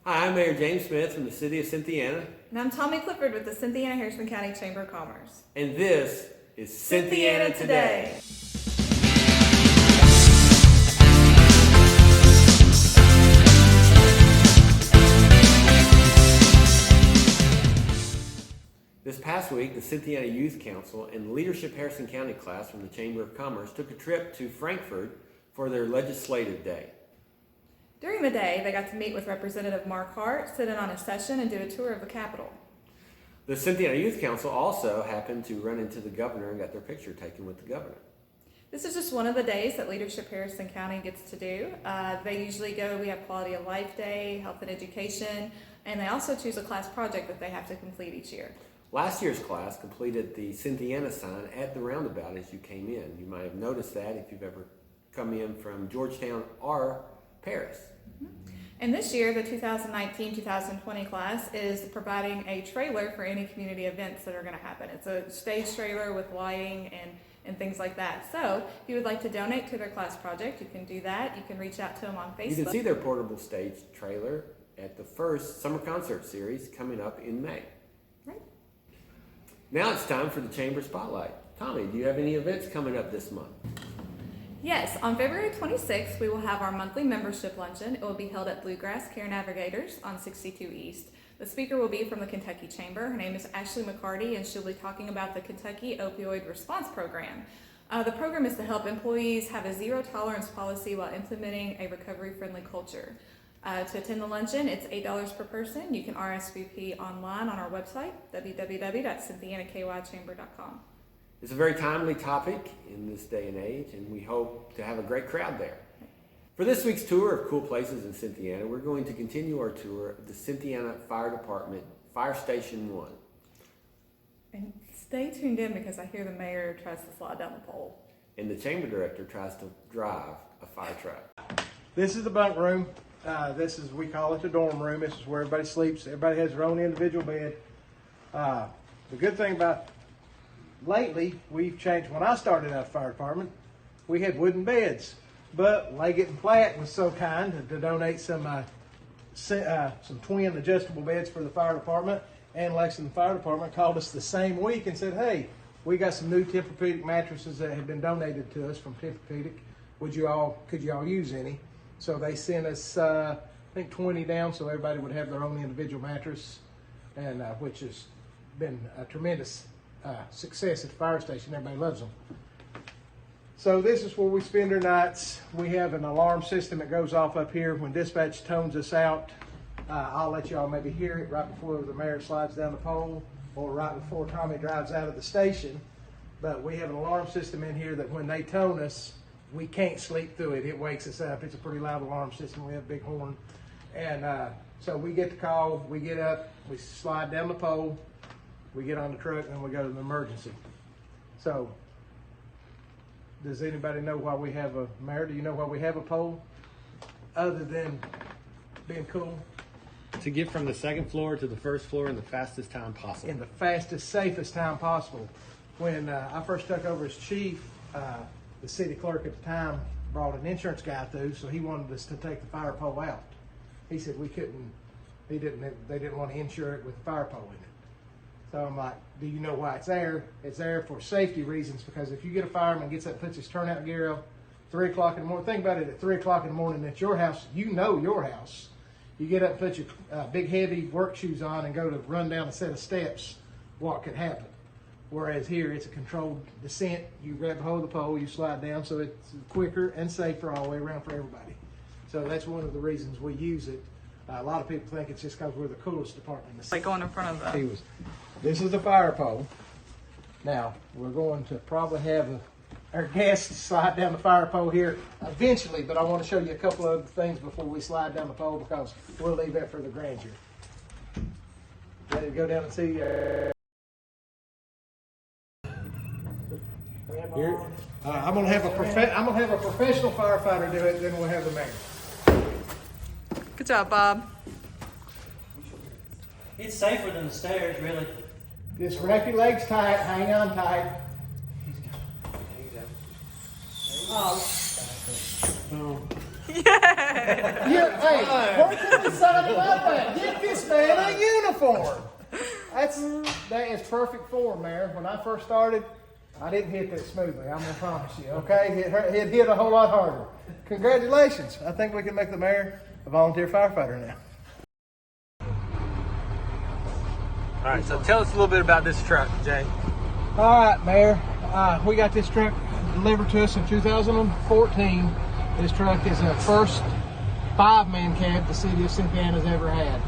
Hi, I'm Mayor James Smith from the city of Cynthiana, And I'm Tommy Clifford with the Cynthiana Harrison County Chamber of Commerce. and this is Cynthiana Today. This past week, the Cynthiana Youth Council and the Leadership Harrison County class from the Chamber of Commerce took a trip to Frankfort for their legislative day. During the day, they got to meet with Representative Mark Hart, sit in on a session, and do a tour of the Capitol. The Cynthiana Youth Council also happened to run into the governor and got their picture taken with the governor. This is just one of the days that Leadership Harrison County gets to do. They usually go, we have Quality of Life Day, Health and Education, and they also choose a class project that they have to complete each year. Last year's class completed the Cynthiana sign at the roundabout as you came in. You might have noticed that if you've ever come in from Georgetown or Paris. And this year, the 2019-2020 class is providing a trailer for any community events that are going to happen. It's a stage trailer with lighting and things like that. So if you would like to donate to their class project, you can do that. You can reach out to them on Facebook. You can see their portable stage trailer at the first summer concert series coming up in May. Right. Now it's time for the Chamber Spotlight. Tommy, do you have any events coming up this month? Yes, on February 26th, we will have our monthly membership luncheon. It will be held at Bluegrass Care Navigators on 62 East. The speaker will be from the Kentucky Chamber. Her name is Ashley McCarty, and she'll be talking about the Kentucky Opioid Response Program. The program is to help employees have a zero-tolerance policy while implementing a recovery-friendly culture. To attend the luncheon, it's $8 per person. You can RSVP online on our website, www.cynthianakychamber.com. It's a very timely topic in this day and age, and we hope to have a great crowd there. For this week's tour of cool places in Cynthiana, we're going to continue our tour of the Cynthiana Fire Department, Fire Station 1. And stay tuned in because I hear the mayor tries to slide down the pole. And the Chamber Director tries to drive a fire truck. This is the bunk room. We call it the dorm room. This is where everybody sleeps. Everybody has their own individual bed. The good thing about lately, we've changed. When I started out the fire department, we had wooden beds. But Leggett and Platt was so kind to donate some twin adjustable beds for the fire department. And Lexington Fire Department called us the same week and said, hey, we got some new Tempur-Pedic mattresses that have been donated to us from Tempur-Pedic. Could you all use any? So they sent us, I think 20 down so everybody would have their own individual mattress, and which has been a tremendous success at the fire station. Everybody loves them. So this is where we spend our nights. We have an alarm system that goes off up here when dispatch tones us out. I'll let y'all maybe hear it right before the mayor slides down the pole or right before Tommy drives out of the station. But we have an alarm system in here that when they tone us, we can't sleep through it. It wakes us up. It's a pretty loud alarm system. We have a big horn. And so we get the call, we get up, we slide down the pole, we get on the truck, and we go to the emergency. So, does anybody know why we have a, Mayor, do you know why we have a pole? Other than being cool? To get from the second floor to the first floor in the fastest time possible. In the fastest, safest time possible. When I first took over as chief, the city clerk at the time brought an insurance guy through, so he wanted us to take the fire pole out. He said we couldn't, they didn't want to insure it with the fire pole in it. So I'm like, do you know why it's there? It's there for safety reasons, because if you get a fireman gets up, puts his turnout gear up, 3 o'clock in the morning, think about it, at 3 o'clock in the morning at your house, you know your house. You get up, put your big heavy work shoes on and go to run down a set of steps, what could happen? Whereas here, it's a controlled descent. You grab a hold of the pole, you slide down, so it's quicker and safer all the way around for everybody. So that's one of the reasons we use it. A lot of people think it's just because we're the coolest department in the city. Like going in front of the... This is the fire pole. Now, we're going to probably have our guests slide down the fire pole here eventually, but I want to show you a couple of things before we slide down the pole because we'll leave that for the grandeur. Ready to go down and see? Here, I'm gonna have a professional firefighter do it. Then we'll have the mayor. Good job, Bob. It's safer than the stairs, really. Just wrap your legs tight. Hang on tight. Oh, Hey, where can we sign him up at? Get this man a uniform. That is perfect form, Mayor. When I first started, I didn't hit that smoothly. I'm gonna promise you. Okay, it hit a whole lot harder. Congratulations! I think we can make the mayor a volunteer firefighter now. All right, so tell us a little bit about this truck, Jay. All right, Mayor. We got this truck delivered to us in 2014. This truck is the first 5-man cab the city of Cynthiana's ever had.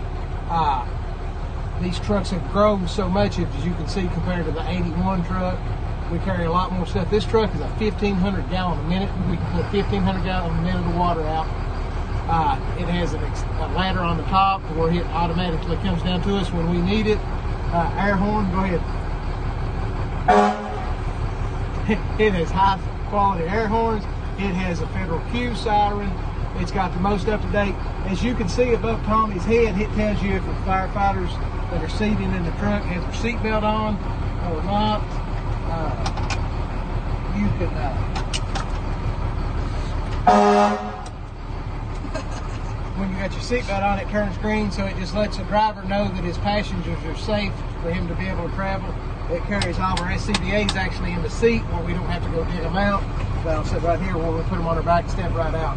These trucks have grown so much, as you can see, compared to the 81 truck. We carry a lot more stuff. This truck is a 1,500 gallon a minute. We can put 1,500 gallon a minute of water out. It has a ladder on the top where it automatically comes down to us when we need it. Air horn, go ahead. It has high quality air horns. It has a federal Q siren. It's got the most up-to-date. As you can see above Tommy's head, it tells you if the firefighters that are seated in the truck have their seatbelt on or not. You can when you got your seatbelt on, it turns green, so it just lets the driver know that his passengers are safe for him to be able to travel. It carries all of our SCBAs actually in the seat where we don't have to go dig them out. They'll sit right here where we put them on our back and step right out.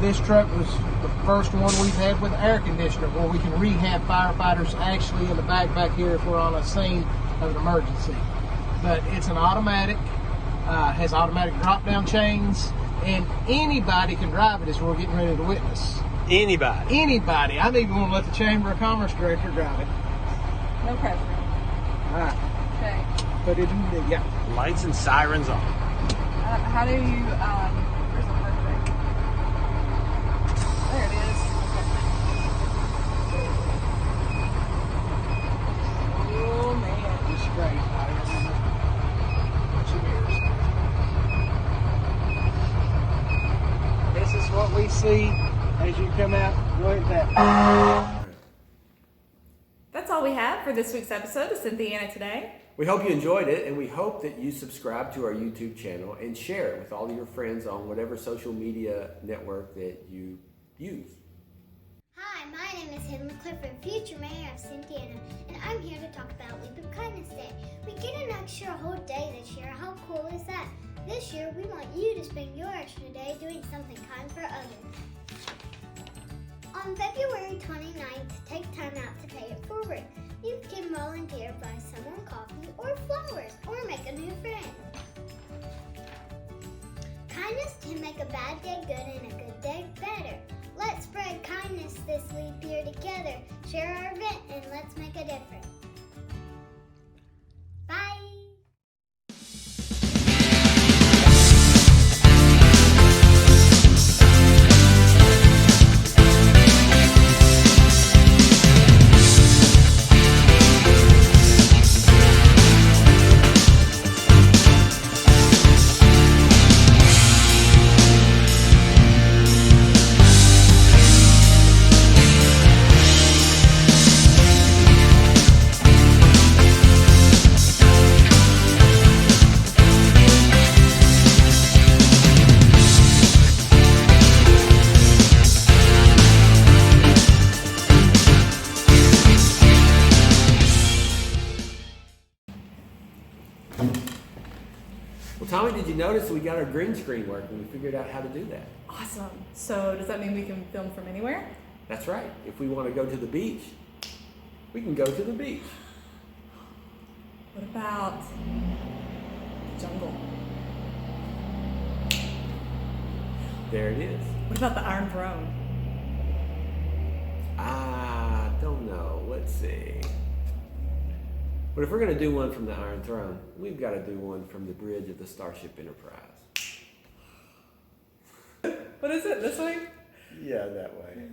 This truck was the first one we've had with air conditioner where we can rehab firefighters actually in the back here if we're on a scene of an emergency. But it's an automatic, has automatic drop-down chains, and anybody can drive it as we're getting ready to witness. Anybody? Anybody. I'm even going to let the Chamber of Commerce Director drive it. No pressure. All right. Okay. But it, yeah. Lights and sirens on. How do you, where's the perfect? There it is. Oh man. It's great. This is what we see as you come out. Go ahead and tap. That's all we have for this week's episode of Cynthiana Today. We hope you enjoyed it, and we hope that you subscribe to our YouTube channel and share it with all of your friends on whatever social media network that you use. Hi, my name is Henley Clifford, future mayor of Cynthiana, and I'm here to talk about Week of Kindness Day. We get an extra whole day this year. How cool is that? This year, we want you to spend your extra day doing something kind for others. On February 29th, take time out to pay it forward. You can volunteer, buy someone coffee or flowers, or make a new friend. Kindness can make a bad day good and a good day better. Let's spread kindness this leap year together. Share our event and let's make a difference. Bye! Well, Tommy, did you notice we got our green screen working? We figured out how to do that. Awesome. So does that mean we can film from anywhere? That's right. If we want to go to the beach, we can go to the beach. What about the jungle? There it is. What about the Iron Throne? I don't know. Let's see. But if we're going to do one from the Iron Throne, we've got to do one from the bridge of the Starship Enterprise. What is it? This way? Yeah, that way.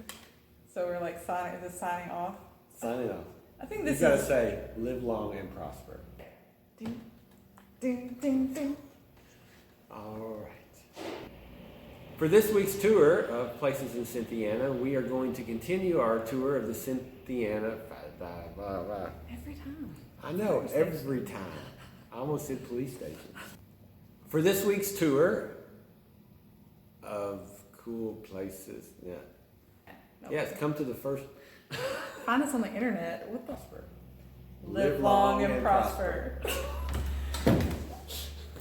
So we're like signing off. Signing off. I think You've this got to is. say, live long and prosper. Ding, ding, ding, ding. All right. For this week's tour of places in Cynthiana, we are going to continue our tour of the Cynthiana. Every time. I know, every time. I almost said police station. For this week's tour of cool places. Yeah. Okay. Yes, come to the first. Find us on the internet. What the? Live long and prosper.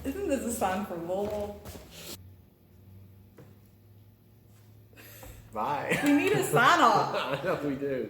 Isn't this a sign for Louisville? Bye. We need a sign off. I know we do.